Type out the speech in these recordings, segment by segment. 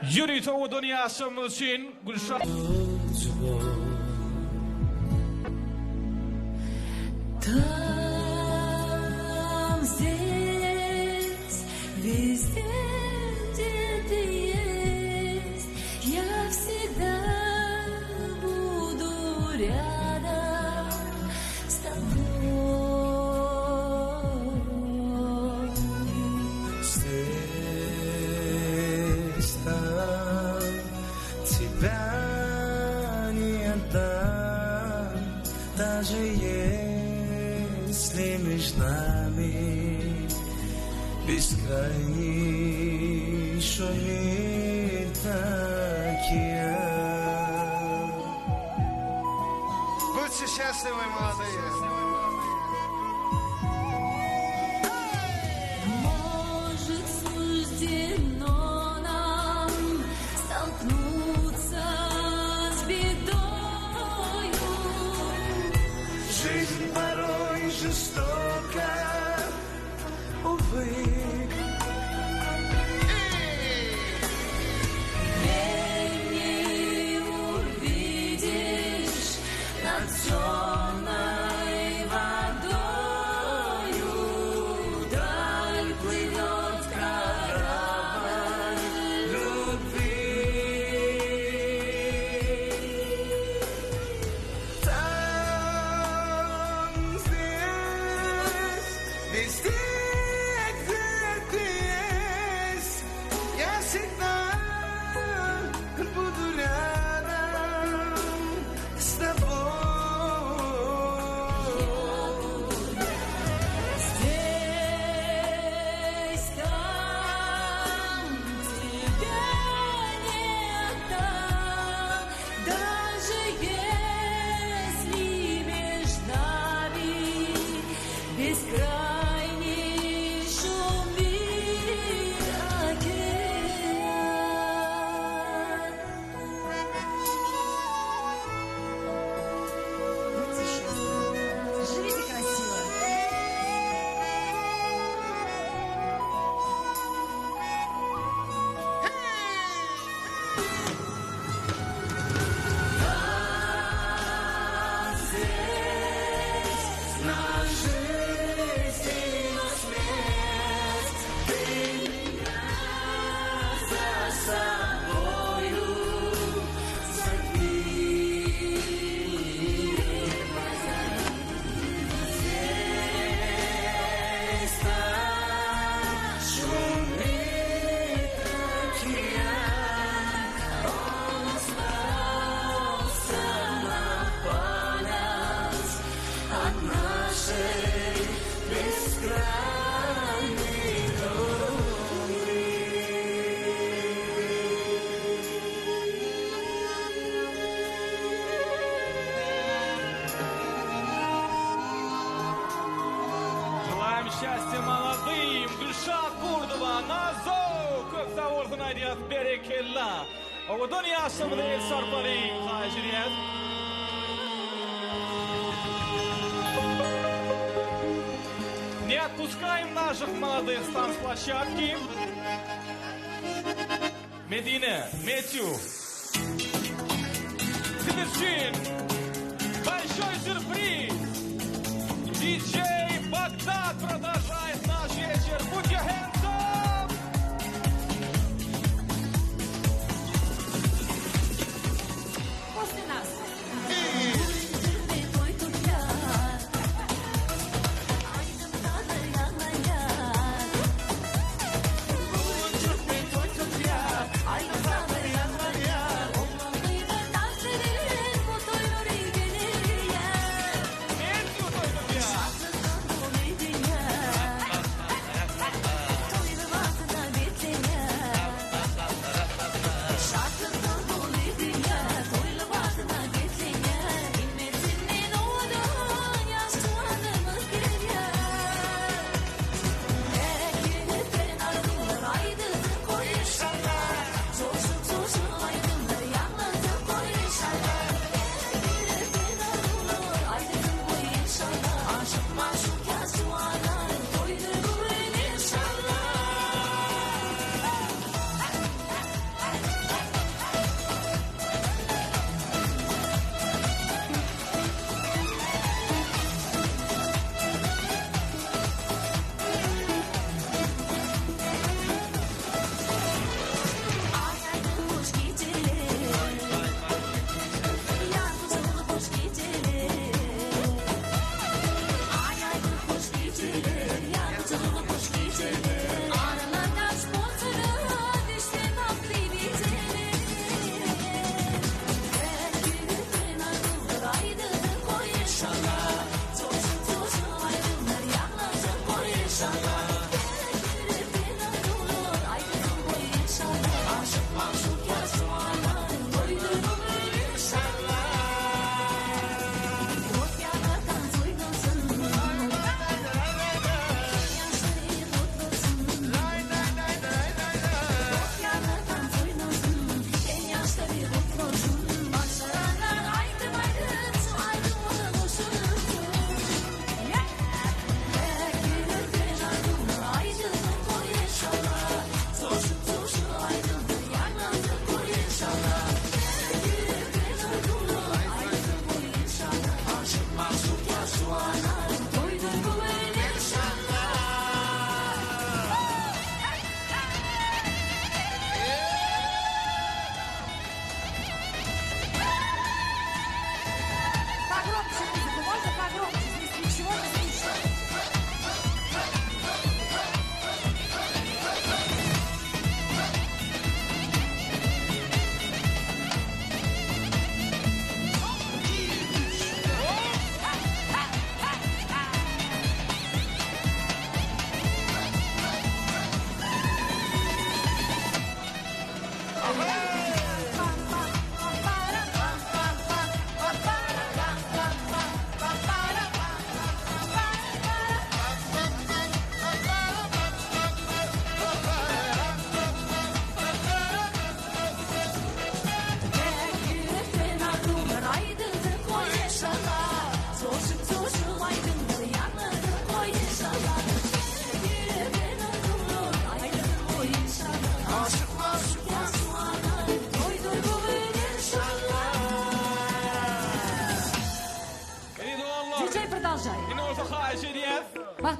Yuri Tovu dünyasımız için Gülşah. Там, здесь, везде, где ты есть, я всегда буду рядом с тобой. Здесь, там, тебя не отдам, даже если между нами бескрайний шумит океан. Будьте счастливы, молодые. Может, суждено нам столкнуться с бедою. Жизнь порой жестока, увы. Верь, увидишь над темной водою даль плывет корабль любви. Там, здесь, везде, где ты есть, я всегда буду рядом с тобой. Здесь, там, тебя нет там, даже если между нами бескрайний шумит океан. Будьте счастливы, живите красиво. На жизнь и на смерть ты меня за собою зови. Здесь так шумит океан, он остался на память от нашей бескрайней Желаем счастья молодым. Gülşah Kurdova, Nazo, köp savursun aydiyat berekella. O dünyasımızda el sarpalayın haciriyet. Не отпускаем наших молодых с танцплощадки. Медина, Метью. Завершим. Большой сюрприз. Диджей Багдад продолжает наш вечер. Put your hands up! После нас. Метью только я.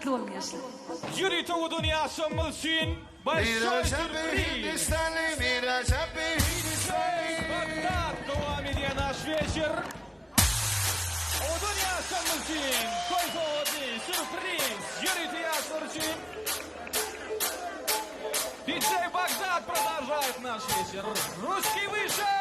Mutlu olun yaşlar. Yuri to dünya şamılsın. Большой сюрприз. Багдад, Каламидия, наш вечер. У dünya şamılsın. Koyfodi, сюрприз. Yuri to yaşlar. Диджей Багдад продолжает наш вечер. Русский выше!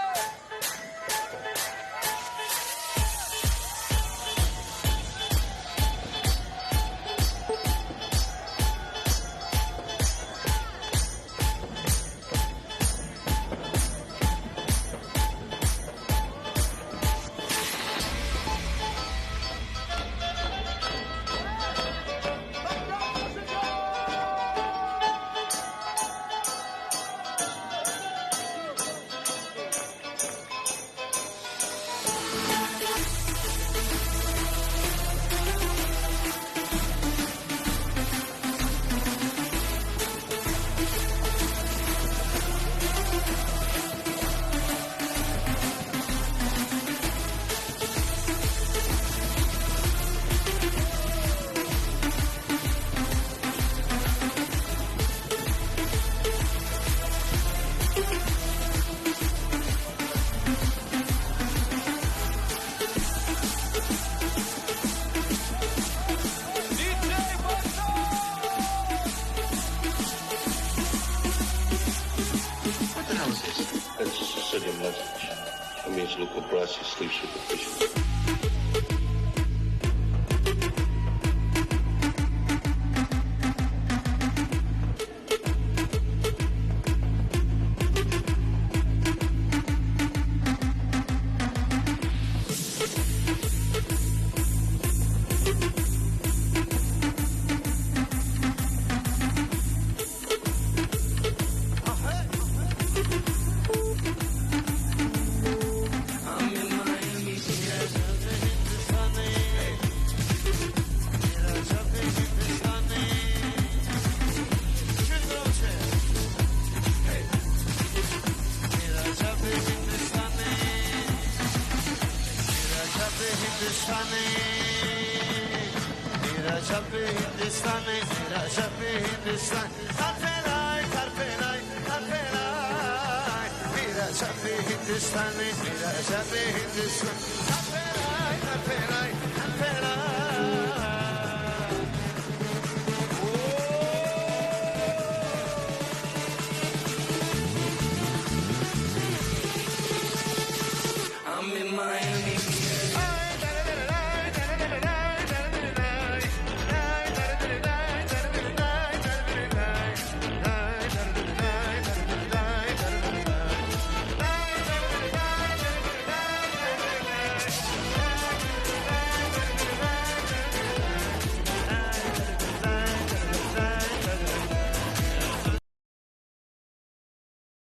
That's just a silly message. It means Luca Brasi sleeps with the fishes. Hindustani,